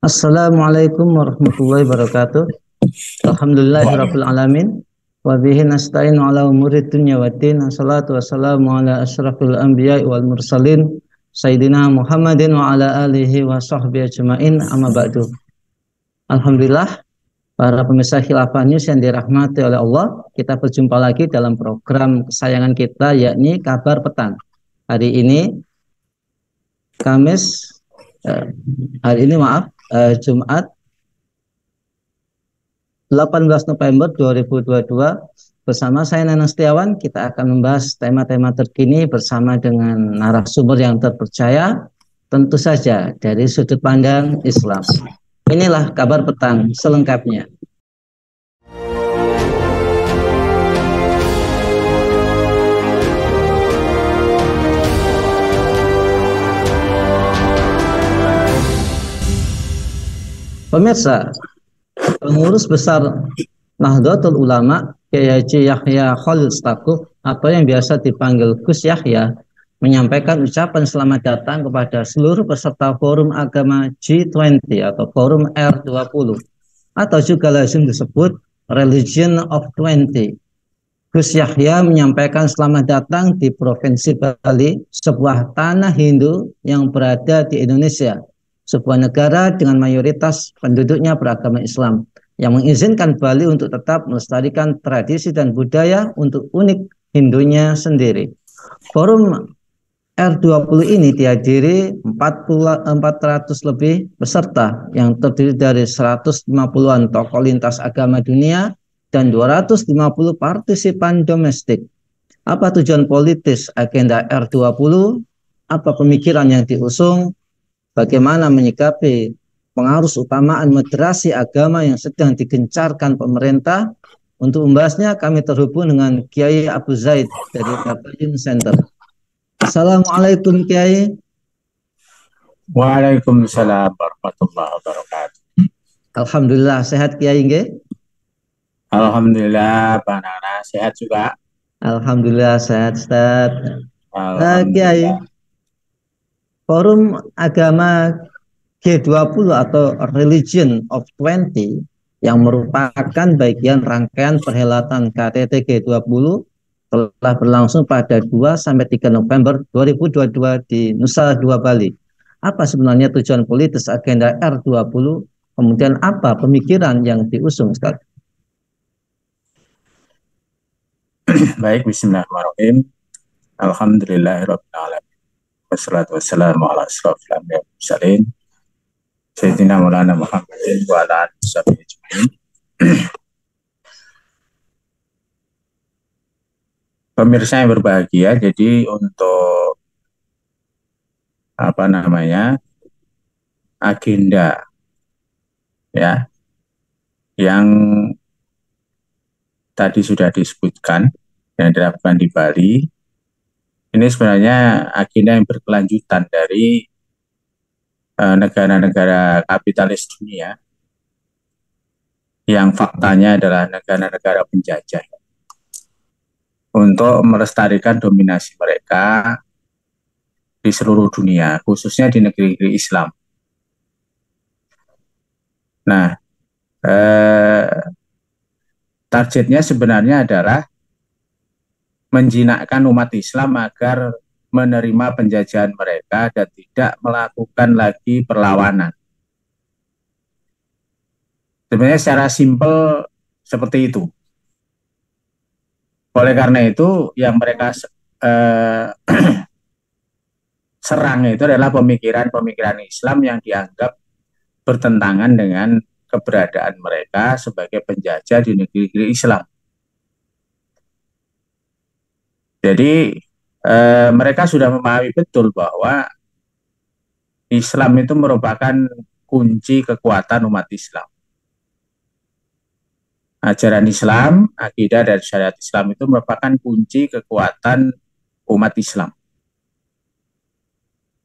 Assalamualaikum warahmatullahi wabarakatuh. Alhamdulillahirabbil Waalaikumsalam. alamin. Wa bihi nasta'inu ala umuri dunya waddin. Wassalatu wassalamu ala asyrafil anbiya'i wal mursalin Sayyidina Muhammadin wa ala alihi wa sahbihi ajma'in. Amma ba'du. Alhamdulillah, para pemirsa Khilafah News yang dirahmati oleh Allah, kita berjumpa lagi dalam program kesayangan kita, yakni Kabar Petang. Hari ini Kamis, eh, hari ini maaf, Jumat 18 November 2022, bersama saya Nanang Setiawan. Kita akan membahas tema-tema terkini bersama dengan narasumber yang terpercaya, tentu saja dari sudut pandang Islam. Inilah Kabar Petang selengkapnya. Pemirsa, pengurus besar Nahdlatul Ulama Kiai Haji Yahya Khalil Stakuf atau yang biasa dipanggil Gus Yahya menyampaikan ucapan selamat datang kepada seluruh peserta Forum Agama G20 atau Forum R20 atau juga lazim disebut Religion of 20. Gus Yahya menyampaikan selamat datang di Provinsi Bali, sebuah tanah Hindu yang berada di Indonesia, sebuah negara dengan mayoritas penduduknya beragama Islam, yang mengizinkan Bali untuk tetap melestarikan tradisi dan budaya untuk unik Hindunya sendiri. Forum R20 ini dihadiri 400 lebih peserta yang terdiri dari 150-an tokoh lintas agama dunia dan 250 partisipan domestik. Apa tujuan politis agenda R20? Apa pemikiran yang diusung? Bagaimana menyikapi pengarus utamaan moderasi agama yang sedang digencarkan pemerintah? Untuk membahasnya kami terhubung dengan Kiai Abu Zaid dari Tabayun Center. Assalamualaikum Kiai. Waalaikumsalam warahmatullahi wabarakatuh. Alhamdulillah sehat Kiai nggih? Alhamdulillah, Pak Nana sehat juga. Alhamdulillah sehat Ustaz. Kiai, Alhamdulillah. Forum Agama G20 atau Religion of 20 yang merupakan bagian rangkaian perhelatan KTT G20 telah berlangsung pada 2 sampai 3 November 2022 di Nusa Dua Bali. Apa sebenarnya tujuan politis agenda R20? Kemudian apa pemikiran yang diusung, Ustaz? Baik, bismillahirrahmanirrahim. Alhamdulillahirabbil alamin. Wassalatu wassalamu ala asyrofil anbiya'i wal mursalin Sayyidina Maulana Muhammadin wa ala alihi washabihi ajmain. Pemirsa yang berbahagia, jadi untuk agenda ya yang tadi sudah disebutkan yang dilakukan di Bali, ini sebenarnya agenda yang berkelanjutan dari negara-negara kapitalis dunia yang faktanya adalah negara-negara penjajah untuk melestarikan dominasi mereka di seluruh dunia, khususnya di negeri-negeri Islam. Nah, targetnya sebenarnya adalah menjinakkan umat Islam agar menerima penjajahan mereka dan tidak melakukan lagi perlawanan. Sebenarnya secara simpel seperti itu. Oleh karena itu, yang mereka serang itu adalah pemikiran-pemikiran Islam yang dianggap bertentangan dengan keberadaan mereka sebagai penjajah di negeri-negeri Islam. Jadi mereka sudah memahami betul bahwa Islam itu merupakan kunci kekuatan umat Islam. Ajaran Islam, akidah dan syariat Islam itu merupakan kunci kekuatan umat Islam.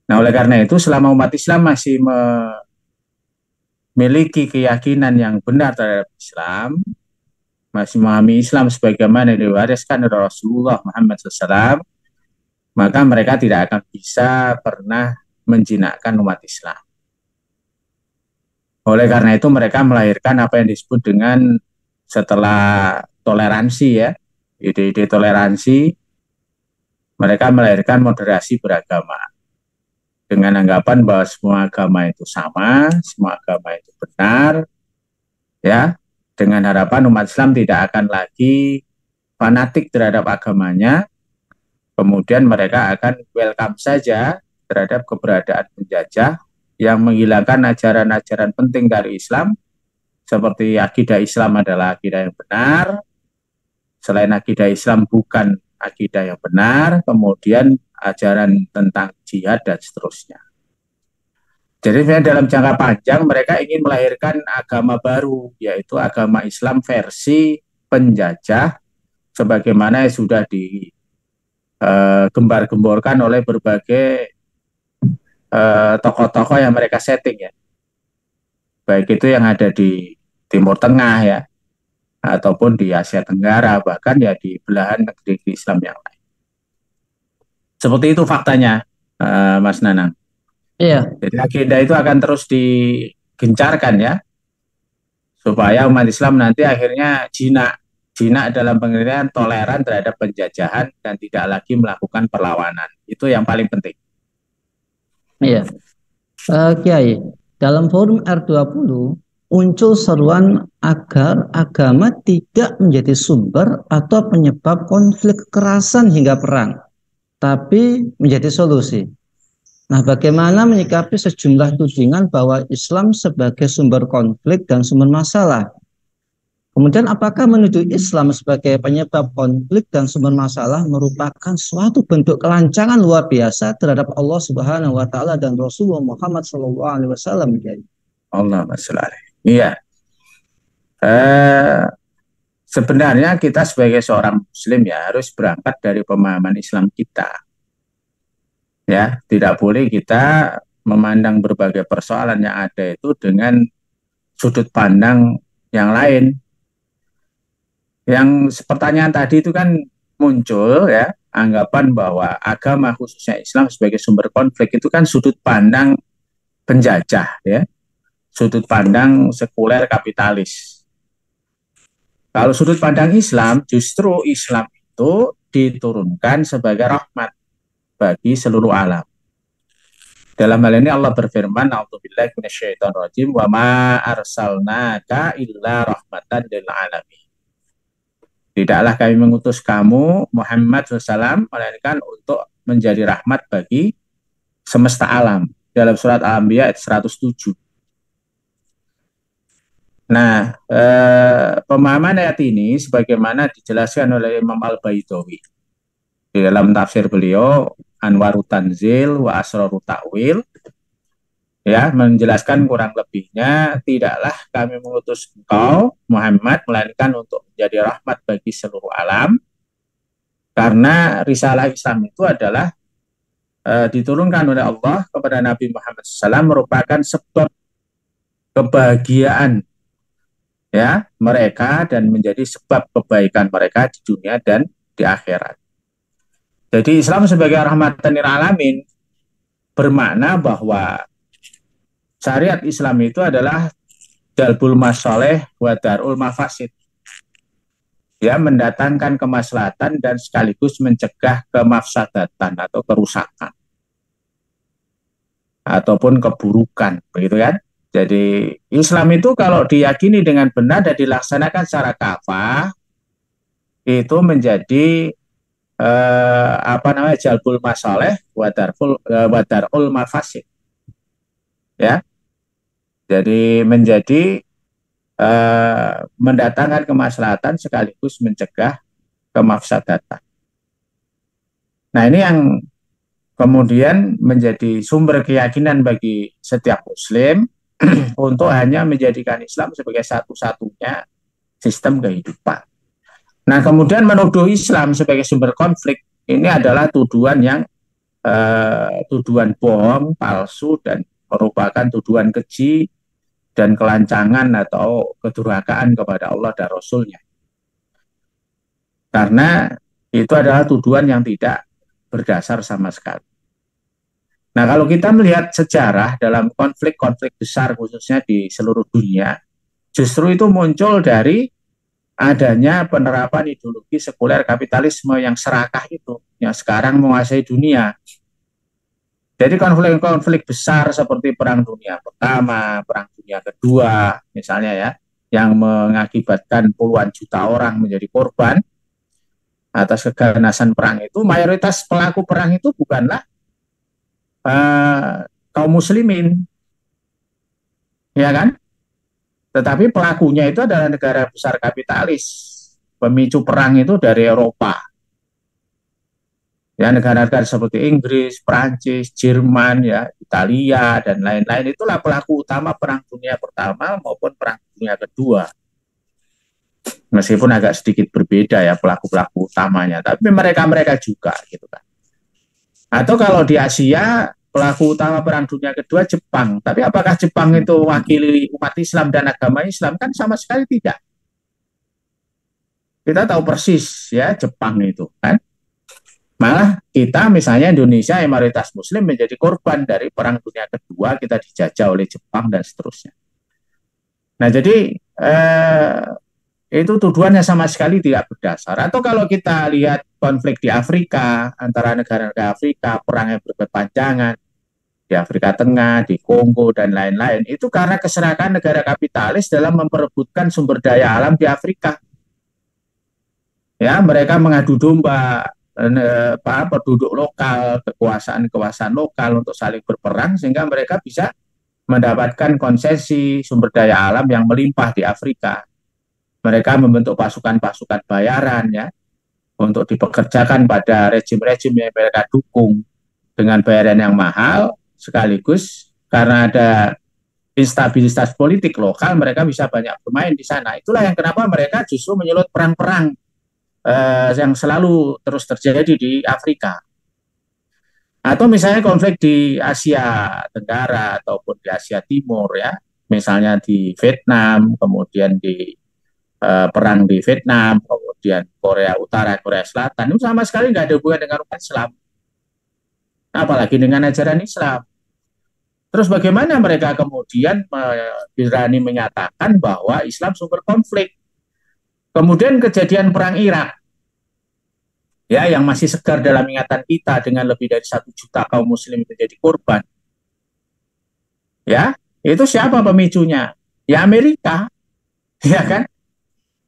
Nah, oleh karena itu, selama umat Islam masih memiliki keyakinan yang benar terhadap Islam, masih memahami Islam sebagaimana diwariskan oleh Rasulullah Muhammad SAW, maka mereka tidak akan bisa pernah menjinakkan umat Islam. Oleh karena itu mereka melahirkan apa yang disebut dengan setelah toleransi ya, ide-ide toleransi, mereka melahirkan moderasi beragama dengan anggapan bahwa semua agama itu sama, semua agama itu benar, ya, dengan harapan umat Islam tidak akan lagi fanatik terhadap agamanya, kemudian mereka akan welcome saja terhadap keberadaan penjajah yang menghilangkan ajaran-ajaran penting dari Islam, seperti akidah Islam adalah akidah yang benar, selain akidah Islam bukan akidah yang benar, kemudian ajaran tentang jihad dan seterusnya. Jadi dalam jangka panjang mereka ingin melahirkan agama baru, yaitu agama Islam versi penjajah, sebagaimana yang sudah digembar-gemborkan oleh berbagai tokoh-tokoh yang mereka setting ya, baik itu yang ada di Timur Tengah ya, ataupun di Asia Tenggara, bahkan ya di belahan negeri Islam yang lain. Seperti itu faktanya, Mas Nanang. Iya. Jadi agenda itu akan terus digencarkan ya, supaya umat Islam nanti akhirnya jinak dalam pengertian toleran terhadap penjajahan dan tidak lagi melakukan perlawanan. Itu yang paling penting. Iya. Kiai, dalam forum R20 muncul seruan agar agama tidak menjadi sumber atau penyebab konflik kekerasan hingga perang, tapi menjadi solusi. Nah, bagaimana menyikapi sejumlah tudingan bahwa Islam sebagai sumber konflik dan sumber masalah? Kemudian apakah menuduh Islam sebagai penyebab konflik dan sumber masalah merupakan suatu bentuk kelancangan luar biasa terhadap Allah Subhanahu wa taala dan Rasulullah Muhammad SAW? Allah masalah. Iya. Sebenarnya kita sebagai seorang muslim ya harus berangkat dari pemahaman Islam kita. Ya, tidak boleh kita memandang berbagai persoalan yang ada itu dengan sudut pandang yang lain. Yang pertanyaan tadi itu kan muncul ya, anggapan bahwa agama khususnya Islam sebagai sumber konflik itu kan sudut pandang penjajah ya, sudut pandang sekuler kapitalis. Kalau sudut pandang Islam, justru Islam itu diturunkan sebagai rahmat bagi seluruh alam. Dalam hal ini Allah berfirman, "A'udzubillahi minasyaitonirrajim, wa ma arsalnaka illa rahmatan lil alamin." Tidaklah kami mengutus kamu Muhammad SAW melainkan untuk menjadi rahmat bagi semesta alam. Dalam surat Al-Anbiya ayat 107. Nah, pemahaman ayat ini sebagaimana dijelaskan oleh Imam Al-Baitawi di dalam tafsir beliau Anwarut Tanzil wa Asrarut Ta'wil, ya, menjelaskan kurang lebihnya, tidaklah kami mengutus engkau Muhammad melainkan untuk menjadi rahmat bagi seluruh alam, karena risalah Islam itu adalah diturunkan oleh Allah kepada Nabi Muhammad SAW merupakan sebab kebahagiaan ya mereka dan menjadi sebab kebaikan mereka di dunia dan di akhirat. Jadi Islam sebagai rahmatan lil alamin bermakna bahwa syariat Islam itu adalah jalbul masalih wa darul mafasid. Ya, mendatangkan kemaslahatan dan sekaligus mencegah kemafsadatan atau kerusakan ataupun keburukan, begitu kan? Jadi Islam itu kalau diyakini dengan benar dan dilaksanakan secara kafah itu menjadi jalbul masalih wa darul mafasid. Ya. Jadi menjadi mendatangkan kemaslahatan sekaligus mencegah kemafsadatan. Nah, ini yang kemudian menjadi sumber keyakinan bagi setiap muslim untuk hanya menjadikan Islam sebagai satu-satunya sistem kehidupan. Nah, kemudian menuduh Islam sebagai sumber konflik ini adalah tuduhan yang tuduhan bohong, palsu, dan merupakan tuduhan keji dan kelancangan atau kedurhakaan kepada Allah dan Rasul-Nya. Karena itu adalah tuduhan yang tidak berdasar sama sekali. Nah, kalau kita melihat sejarah dalam konflik-konflik besar khususnya di seluruh dunia, justru itu muncul dari adanya penerapan ideologi sekuler kapitalisme yang serakah itu, yang sekarang menguasai dunia. Jadi konflik-konflik besar seperti Perang Dunia Pertama, Perang Dunia Kedua, misalnya ya, yang mengakibatkan puluhan juta orang menjadi korban atas keganasan perang itu, mayoritas pelaku perang itu bukanlah kaum muslimin, ya kan? Tetapi pelakunya itu adalah negara besar kapitalis. Pemicu perang itu dari Eropa. Ya, negara-negara seperti Inggris, Prancis, Jerman, ya, Italia dan lain-lain itulah pelaku utama Perang Dunia Pertama maupun Perang Dunia Kedua. Meskipun agak sedikit berbeda ya pelaku-pelaku utamanya, tapi mereka-mereka juga gitu kan. Atau kalau di Asia pelaku utama Perang Dunia Kedua Jepang, tapi apakah Jepang itu wakili umat Islam dan agama Islam? Kan sama sekali tidak. Kita tahu persis ya Jepang itu kan. Malah kita misalnya Indonesia yang mayoritas muslim menjadi korban dari Perang Dunia Kedua, kita dijajah oleh Jepang dan seterusnya. Nah jadi itu tuduhannya sama sekali tidak berdasar. Atau kalau kita lihat konflik di Afrika, antara negara-negara Afrika, perang yang berkepanjangan, di Afrika Tengah, di Kongo, dan lain-lain, itu karena keserakahan negara kapitalis dalam memperebutkan sumber daya alam di Afrika. Ya, mereka mengadu domba penduduk lokal, kekuasaan-kekuasaan lokal untuk saling berperang, sehingga mereka bisa mendapatkan konsesi sumber daya alam yang melimpah di Afrika. Mereka membentuk pasukan-pasukan bayaran ya untuk dipekerjakan pada rejim-rejim yang mereka dukung dengan bayaran yang mahal, sekaligus karena ada instabilitas politik lokal, mereka bisa banyak bermain di sana. Itulah yang kenapa mereka justru menyulut perang-perang yang selalu terus terjadi di Afrika. Atau misalnya konflik di Asia Tenggara ataupun di Asia Timur ya, misalnya di Vietnam, kemudian di perang di Vietnam, kemudian Korea Utara, Korea Selatan, itu sama sekali nggak ada hubungan dengan umat Islam, apalagi dengan ajaran Islam. Terus bagaimana mereka kemudian berani menyatakan bahwa Islam sumber konflik? Kemudian kejadian perang Irak, ya yang masih segar dalam ingatan kita dengan lebih dari 1 juta kaum muslim menjadi korban. Ya, itu siapa pemicunya? Ya Amerika, ya kan?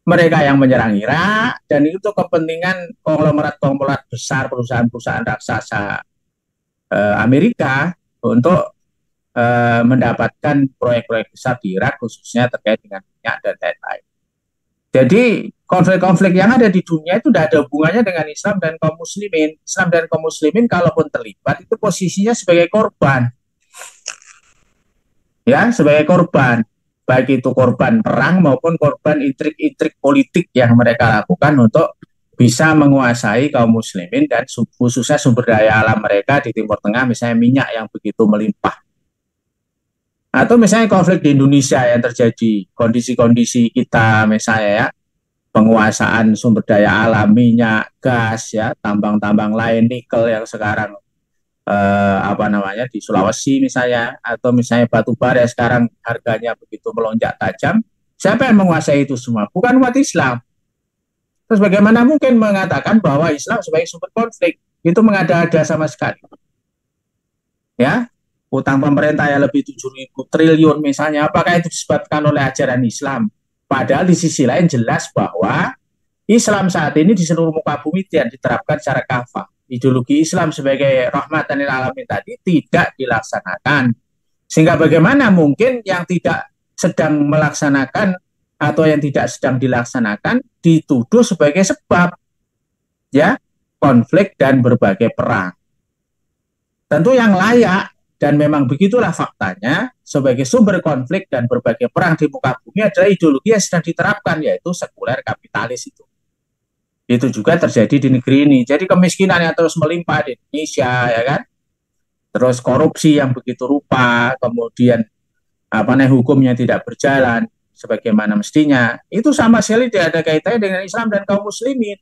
Mereka yang menyerang Irak dan itu kepentingan konglomerat-konglomerat besar perusahaan-perusahaan raksasa Amerika untuk mendapatkan proyek-proyek besar di Irak khususnya terkait dengan minyak dan lain-lain. Jadi konflik-konflik yang ada di dunia itu tidak ada hubungannya dengan Islam dan kaum muslimin. Islam dan kaum muslimin kalaupun terlibat itu posisinya sebagai korban. Ya, sebagai korban. Baik itu korban perang maupun korban intrik-intrik politik yang mereka lakukan untuk bisa menguasai kaum muslimin dan khususnya sumber daya alam mereka di Timur Tengah, misalnya minyak yang begitu melimpah. Atau misalnya konflik di Indonesia yang terjadi, kondisi-kondisi kita misalnya ya, penguasaan sumber daya alam, minyak, gas, ya, tambang-tambang lain, nikel yang sekarang di Sulawesi misalnya, atau misalnya batu bara sekarang harganya begitu melonjak tajam. Siapa yang menguasai itu semua? Bukan umat Islam. Terus bagaimana mungkin mengatakan bahwa Islam sebagai sumber konflik? Itu mengada-ada sama sekali. Ya, utang pemerintah yang lebih 7.000 triliun misalnya, apakah itu disebabkan oleh ajaran Islam? Padahal di sisi lain jelas bahwa Islam saat ini di seluruh muka bumi tidak diterapkan secara kafah. Ideologi Islam sebagai rahmatan lil alamin tadi tidak dilaksanakan. Sehingga bagaimana mungkin yang tidak sedang melaksanakan atau yang tidak sedang dilaksanakan dituduh sebagai sebab ya konflik dan berbagai perang. Tentu yang layak dan memang begitulah faktanya sebagai sumber konflik dan berbagai perang di muka bumi adalah ideologi yang sedang diterapkan, yaitu sekuler kapitalis itu. Itu juga terjadi di negeri ini. Jadi kemiskinan yang terus melimpah di Indonesia, ya kan? Terus korupsi yang begitu rupa, kemudian hukumnya tidak berjalan sebagaimana mestinya. Itu sama sekali tidak ada kaitannya dengan Islam dan kaum muslimin.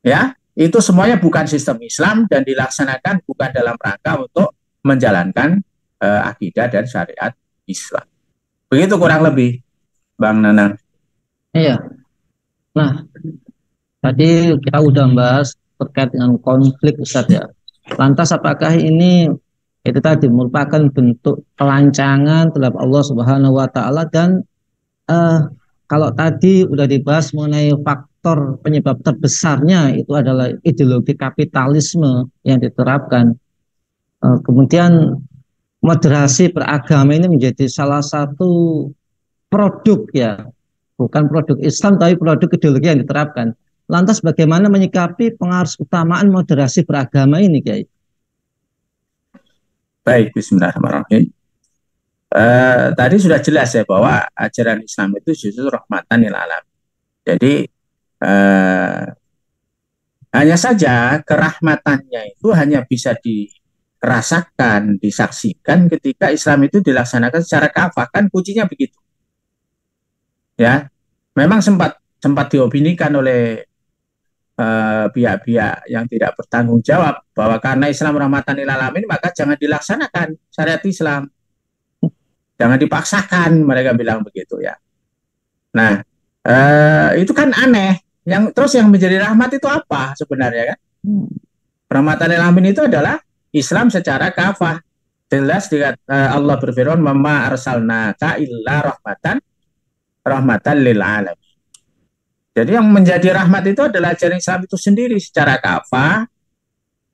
Ya, itu semuanya bukan sistem Islam dan dilaksanakan bukan dalam rangka untuk menjalankan akidah dan syariat Islam. Begitu kurang lebih, Bang Nanang. Iya. Nah, tadi kita udah bahas terkait dengan konflik, Ustaz ya. Lantas apakah ini itu tadi merupakan bentuk pelancangan terhadap Allah Subhanahu wa taala, dan kalau tadi udah dibahas mengenai faktor penyebab terbesarnya itu adalah ideologi kapitalisme yang diterapkan. Kemudian moderasi beragama ini menjadi salah satu produk ya, bukan produk Islam tapi produk ideologi yang diterapkan. Lantas bagaimana menyikapi pengaruh utamaan moderasi beragama ini, Kiai? Baik, bismillahirrahmanirrahim. Tadi sudah jelas ya bahwa ajaran Islam itu justru rahmatan lil alamin. Jadi hanya saja kerahmatannya itu hanya bisa dirasakan, disaksikan ketika Islam itu dilaksanakan secara kafah, kan kuncinya begitu. Ya, memang sempat diopinikan oleh pihak-pihak yang tidak bertanggung jawab bahwa karena Islam rahmatan lil alamin maka jangan dilaksanakan syariat Islam. Jangan dipaksakan, mereka bilang begitu ya. Nah, itu kan aneh. Terus yang menjadi rahmat itu apa sebenarnya kan? Rahmatan lil alamin itu adalah Islam secara kafah. Jelas Allah berfirman, "Mama arsalnaka illa rahmatan lil alamin." Jadi yang menjadi rahmat itu adalah ajaran Islam itu sendiri secara kafah,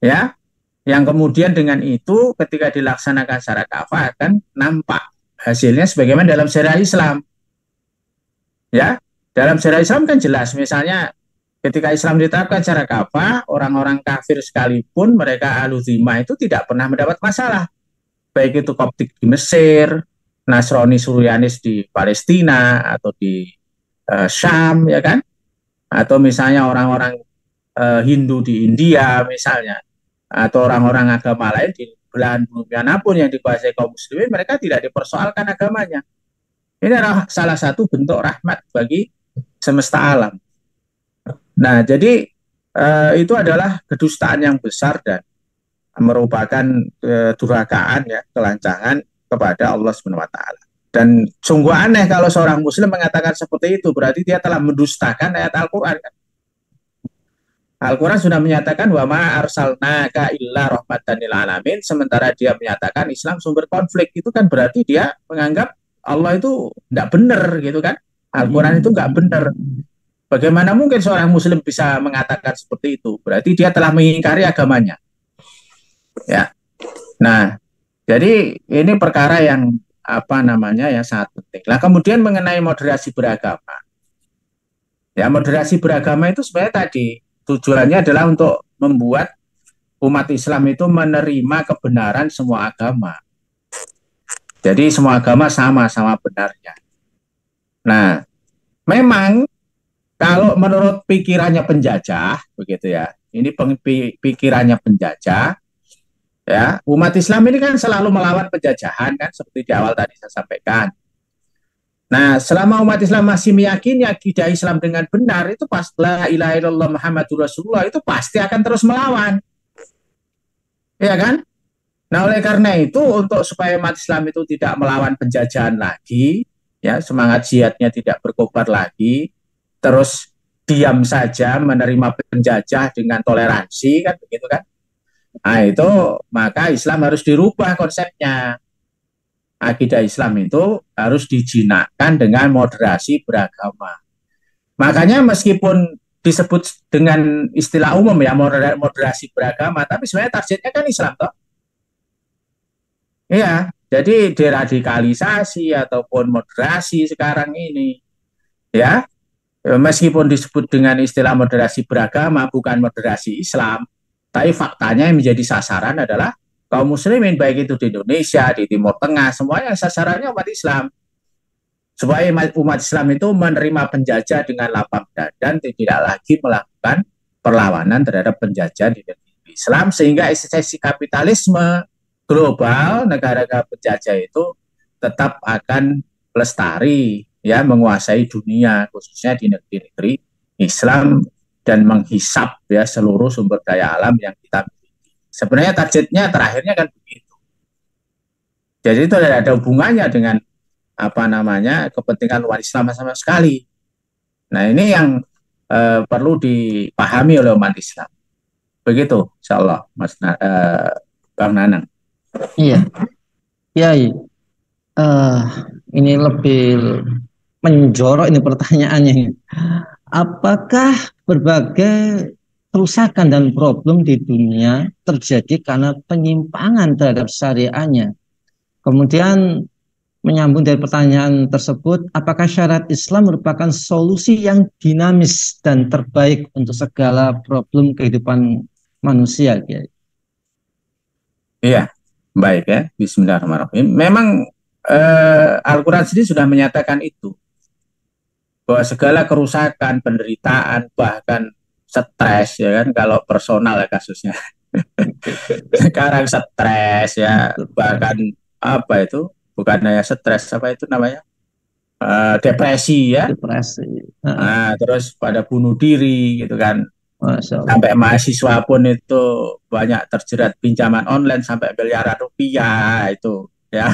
ya. Yang kemudian dengan itu ketika dilaksanakan secara kafah akan nampak hasilnya sebagaimana dalam syariat Islam. Ya, dalam syariat Islam kan jelas, misalnya ketika Islam diterapkan secara kafah, orang-orang kafir sekalipun mereka ahlu dzimah itu tidak pernah mendapat masalah. Baik itu Koptik di Mesir, Nasrani Suryanis di Palestina atau di Syam, ya kan? Atau misalnya orang-orang Hindu di India misalnya, atau orang-orang agama lain di belahan bumi manapun yang dikuasai kaum muslimin, mereka tidak dipersoalkan agamanya. Ini adalah salah satu bentuk rahmat bagi semesta alam. Nah, jadi itu adalah kedustaan yang besar dan merupakan durhakaan ya, kelancangan kepada Allah Subhanahu wa taala. Dan sungguh aneh kalau seorang muslim mengatakan seperti itu, berarti dia telah mendustakan ayat Al-Qur'an kan? Al-Quran sudah menyatakan wa ma arsalnaka illa rahmatan lil alamin, sementara dia menyatakan Islam sumber konflik, itu kan berarti dia menganggap Allah itu tidak benar gitu kan. Al-Quran itu nggak benar. Bagaimana mungkin seorang muslim bisa mengatakan seperti itu? Berarti dia telah mengingkari agamanya. Ya. Nah, jadi ini perkara yang yang sangat penting. Nah, kemudian mengenai moderasi beragama. Ya, moderasi beragama itu sebenarnya tadi tujuannya adalah untuk membuat umat Islam itu menerima kebenaran semua agama. Jadi semua agama sama-sama benarnya. Nah, memang kalau menurut pikirannya penjajah, begitu ya, ini pikirannya penjajah, ya, umat Islam ini kan selalu melawan penjajahan kan, seperti di awal tadi saya sampaikan. Nah, selama umat Islam masih meyakini akidah Islam dengan benar, itu pas la ilaha illallah Muhammadur Rasulullah itu pasti akan terus melawan. Ya kan? Nah, oleh karena itu untuk supaya umat Islam itu tidak melawan penjajahan lagi, ya, semangat jihadnya tidak berkobar lagi, terus diam saja menerima penjajah dengan toleransi kan begitu kan? Nah, itu maka Islam harus dirubah konsepnya. Akidah Islam itu harus dijinakkan dengan moderasi beragama. Makanya meskipun disebut dengan istilah umum ya moderasi beragama, tapi sebenarnya targetnya kan Islam toh. Iya, jadi deradikalisasi ataupun moderasi sekarang ini, ya, meskipun disebut dengan istilah moderasi beragama, bukan moderasi Islam, tapi faktanya yang menjadi sasaran adalah kaum muslimin, baik itu di Indonesia, di Timur Tengah, semuanya sasarannya umat Islam. Supaya umat Islam itu menerima penjajah dengan lapang dada dan tidak lagi melakukan perlawanan terhadap penjajah di negeri Islam, sehingga eksistensi kapitalisme global negara-negara penjajah itu tetap akan lestari, ya, menguasai dunia, khususnya di negeri-negeri Islam dan menghisap ya seluruh sumber daya alam yang kita miliki. Sebenarnya targetnya terakhirnya kan begitu. Jadi itu tidak ada hubungannya dengan apa namanya kepentingan umat Islam sama sekali. Nah ini yang perlu dipahami oleh umat Islam. Begitu, insya Allah, Bang Nanang. Iya, Kiai. Eh, ini lebih menjorok ini pertanyaannya. Apakah berbagai kerusakan dan problem di dunia terjadi karena penyimpangan terhadap syariahnya? Kemudian menyambung dari pertanyaan tersebut, apakah syariat Islam merupakan solusi yang dinamis dan terbaik untuk segala problem kehidupan manusia? Iya, baik ya. Bismillahirrahmanirrahim. Memang Al-Quran sendiri sudah menyatakan itu, bahwa segala kerusakan, penderitaan, bahkan stres ya kan, kalau personal ya kasusnya. Sekarang stres ya, bahkan apa itu? Bukan hanya stres, apa itu namanya? Depresi ya. Depresi. Nah, terus pada bunuh diri gitu kan. Masya Allah. Sampai mahasiswa pun itu banyak terjerat pinjaman online sampai miliaran rupiah itu ya.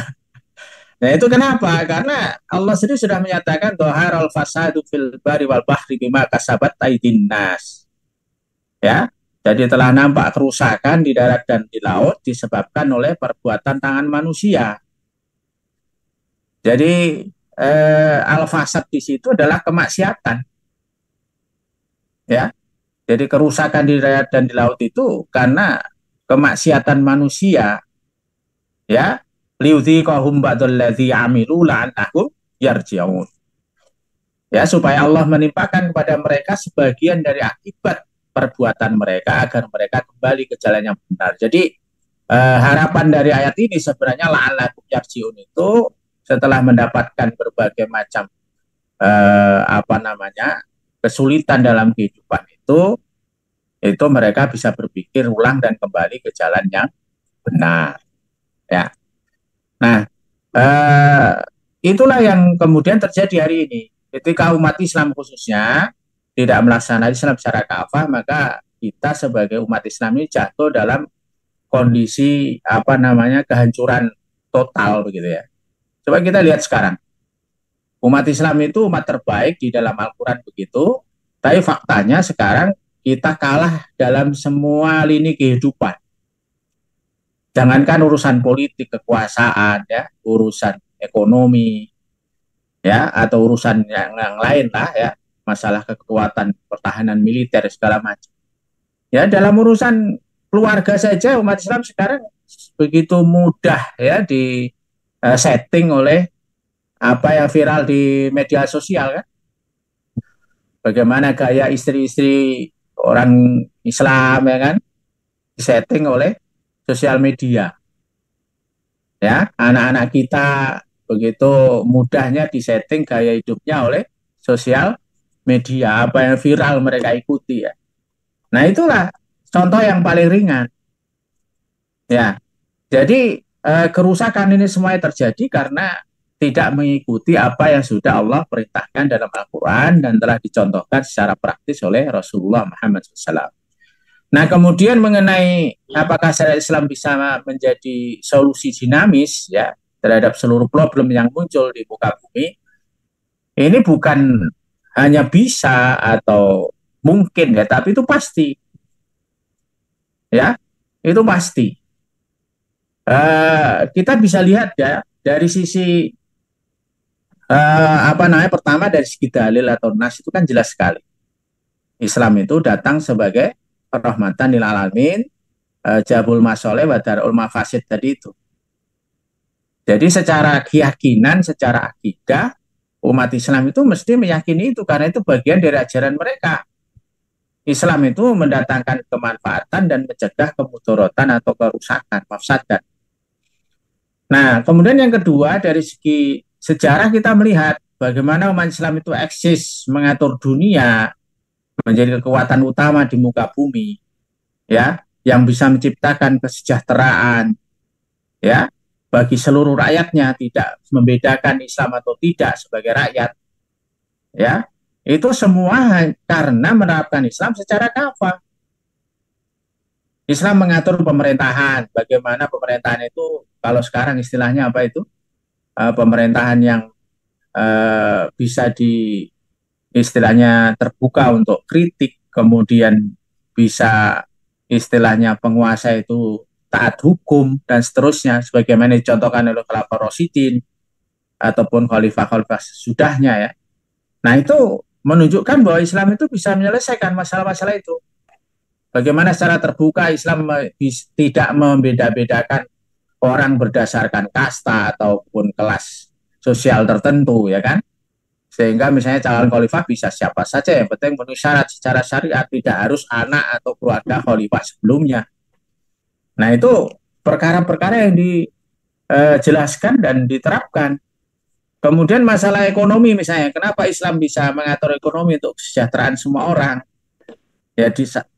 Nah itu kenapa? Karena Allah sendiri sudah menyatakan dhaharal fasadu fil bari wal bahri bima kasabat aydin nas. Ya. Jadi telah nampak kerusakan di darat dan di laut disebabkan oleh perbuatan tangan manusia. Jadi al-fasad di situ adalah kemaksiatan. Ya. Jadi kerusakan di darat dan di laut itu karena kemaksiatan manusia, ya. Liudhiqahum ba'dallazi amilu la'annahum yarji'un. Ya, supaya Allah menimpakan kepada mereka sebagian dari akibat perbuatan mereka agar mereka kembali ke jalan yang benar. Jadi harapan dari ayat ini sebenarnya la'allahum yarji'un itu setelah mendapatkan berbagai macam apa namanya kesulitan dalam kehidupan itu mereka bisa berpikir ulang dan kembali ke jalan yang benar. Ya. Nah, itulah yang kemudian terjadi hari ini. Ketika umat Islam khususnya tidak melaksanakan Islam secara kafah, maka kita sebagai umat Islam ini jatuh dalam kondisi apa namanya kehancuran total begitu ya. Coba kita lihat sekarang. Umat Islam itu umat terbaik di dalam Al-Quran begitu, tapi faktanya sekarang kita kalah dalam semua lini kehidupan. Jangankan urusan politik, kekuasaan, ya, urusan ekonomi, ya, atau urusan yang lain lah, ya, masalah kekuatan pertahanan militer segala macam. Ya, dalam urusan keluarga saja umat Islam sekarang begitu mudah ya di setting oleh apa yang viral di media sosial kan. Bagaimana gaya istri-istri orang Islam ya kan disetting oleh sosial media. Ya, anak-anak kita begitu mudahnya disetting gaya hidupnya oleh sosial media, apa yang viral mereka ikuti ya. Nah, itulah contoh yang paling ringan. Ya. Jadi kerusakan ini semuanya terjadi karena tidak mengikuti apa yang sudah Allah perintahkan dalam Al-Quran dan telah dicontohkan secara praktis oleh Rasulullah Muhammad SAW. Nah, kemudian mengenai apakah syariat Islam bisa menjadi solusi dinamis ya terhadap seluruh problem yang muncul di muka bumi, ini bukan hanya bisa atau mungkin ya, tapi itu pasti. Ya, itu pasti. Kita bisa lihat ya dari sisi apa namanya pertama dari segi dalil atau nas itu kan jelas sekali. Islam itu datang sebagai rahmatan lil alamin, jabul masoleh wa darul mafasid tadi itu. Jadi secara keyakinan, secara akidah, umat Islam itu mesti meyakini itu karena itu bagian dari ajaran mereka. Islam itu mendatangkan kemanfaatan dan mencegah kemudorotan atau kerusakan, mafsadat. Nah, kemudian yang kedua dari segi sejarah kita melihat bagaimana umat Islam itu eksis mengatur dunia menjadi kekuatan utama di muka bumi, ya, yang bisa menciptakan kesejahteraan, ya, bagi seluruh rakyatnya, tidak membedakan Islam atau tidak sebagai rakyat, ya. Itu semua karena menerapkan Islam secara kafah. Islam mengatur pemerintahan, bagaimana pemerintahan itu, kalau sekarang istilahnya apa itu, pemerintahan yang bisa di istilahnya terbuka untuk kritik, kemudian bisa istilahnya penguasa itu taat hukum dan seterusnya, sebagaimana dicontohkan oleh Khalifah Rasyidin ataupun khalifah-khalifah sesudahnya ya. Nah itu menunjukkan bahwa Islam itu bisa menyelesaikan masalah-masalah itu. Bagaimana secara terbuka Islam tidak membeda-bedakan orang berdasarkan kasta ataupun kelas sosial tertentu, ya kan? Sehingga misalnya calon khalifah bisa siapa saja, yang penting memenuhi syarat secara syariat, tidak harus anak atau keluarga khalifah sebelumnya. Nah itu perkara-perkara yang dijelaskan dan diterapkan. Kemudian masalah ekonomi misalnya, kenapa Islam bisa mengatur ekonomi untuk kesejahteraan semua orang? Ya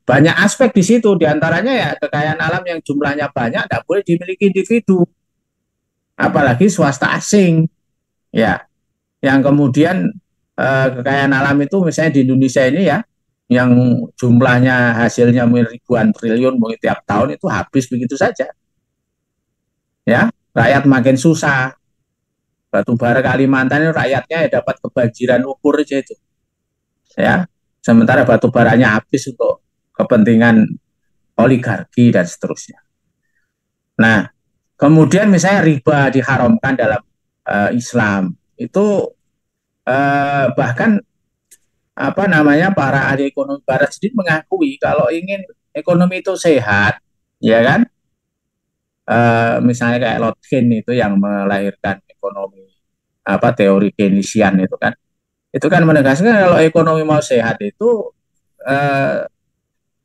banyak aspek di situ, diantaranya ya kekayaan alam yang jumlahnya banyak tidak boleh dimiliki individu, apalagi swasta asing. Ya, yang kemudian kekayaan alam itu misalnya di Indonesia ini ya, yang jumlahnya hasilnya ribuan triliun mungkin tiap tahun itu habis begitu saja. Ya, rakyat makin susah. Batu bara Kalimantan itu rakyatnya ya dapat kebanjiran ukur aja itu. Ya, sementara batu baranya habis untuk kepentingan oligarki dan seterusnya. Nah, kemudian misalnya riba diharamkan dalam Islam itu bahkan apa namanya para ahli ekonomi barat sendiri mengakui kalau ingin ekonomi itu sehat, ya kan? Misalnya kayak Lord Keynes itu yang melahirkan ekonomi apa teori Keynesian itu kan menegaskan kalau ekonomi mau sehat itu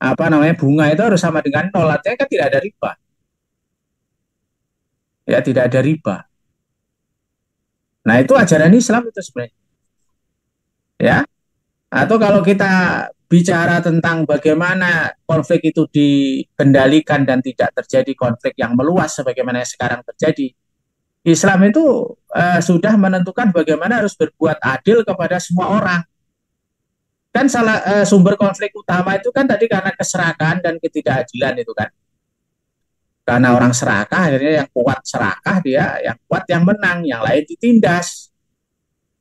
apa namanya bunga itu harus sama dengan nol, artinya kan tidak ada riba, ya tidak ada riba. Nah itu ajaran Islam itu sebenarnya, ya. Atau kalau kita bicara tentang bagaimana konflik itu dikendalikan dan tidak terjadi konflik yang meluas sebagaimana yang sekarang terjadi, Islam itu sudah menentukan bagaimana harus berbuat adil kepada semua orang. Kan sumber konflik utama itu kan tadi karena keserakahan dan ketidakadilan itu kan. Karena orang serakah akhirnya yang kuat serakah, dia yang kuat yang menang, yang lain ditindas.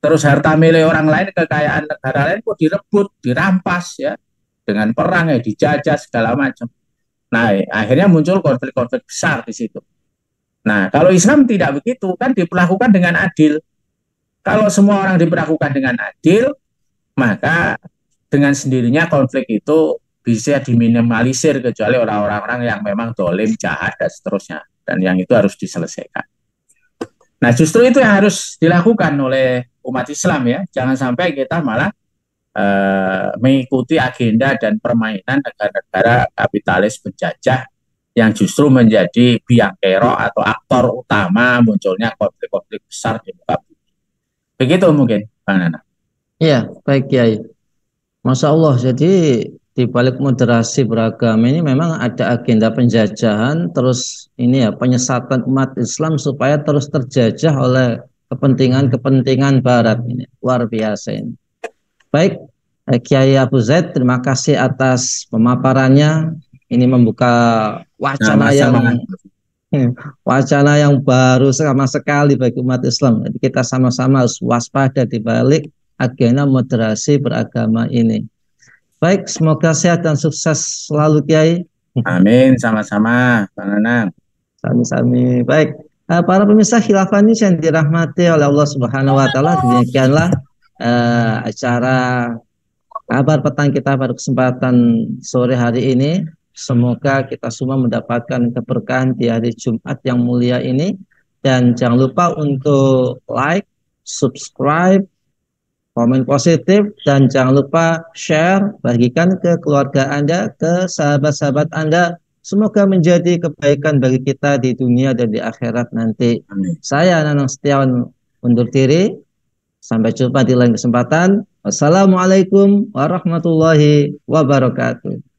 Terus harta milik orang lain, kekayaan negara lain kok direbut, dirampas ya, dengan perang ya, dijajah segala macam. Nah, akhirnya muncul konflik-konflik besar di situ. Nah, kalau Islam tidak begitu, kan diperlakukan dengan adil. Kalau semua orang diperlakukan dengan adil, maka dengan sendirinya konflik itu bisa diminimalisir kecuali orang-orang yang memang dolim, jahat dan seterusnya. Dan yang itu harus diselesaikan. Nah, justru itu yang harus dilakukan oleh umat Islam ya. Jangan sampai kita malah mengikuti agenda dan permainan negara-negara kapitalis penjajah yang justru menjadi biang kerok atau aktor utama munculnya konflik-konflik besar di muka bumi. Begitu mungkin, Bang Nana. Iya, baik Kiai. Masya Allah, jadi di balik moderasi beragama ini memang ada agenda penjajahan, terus ini ya penyesatan umat Islam supaya terus terjajah oleh kepentingan-kepentingan Barat ini. Luar biasa ini. Baik, Kiai Abu Zaid, terima kasih atas pemaparannya. Ini membuka wacana yang baru sama sekali bagi umat Islam. Jadi kita sama-sama harus waspada di balik agenda moderasi beragama ini. Baik, semoga sehat dan sukses selalu Kiai. Amin, sama-sama, Bang Anang. Sami-sami. Baik, para pemirsa khilafah ini yang dirahmati oleh Allah Subhanahu Wa Taala, demikianlah acara kabar petang kita pada kesempatan sore hari ini. Semoga kita semua mendapatkan keberkahan di hari Jumat yang mulia ini. Dan jangan lupa untuk like, subscribe, komen positif, dan jangan lupa share, bagikan ke keluarga Anda, ke sahabat-sahabat Anda. Semoga menjadi kebaikan bagi kita di dunia dan di akhirat nanti. Amin. Saya Nanang Setiawan undur diri. Sampai jumpa di lain kesempatan. Wassalamualaikum warahmatullahi wabarakatuh.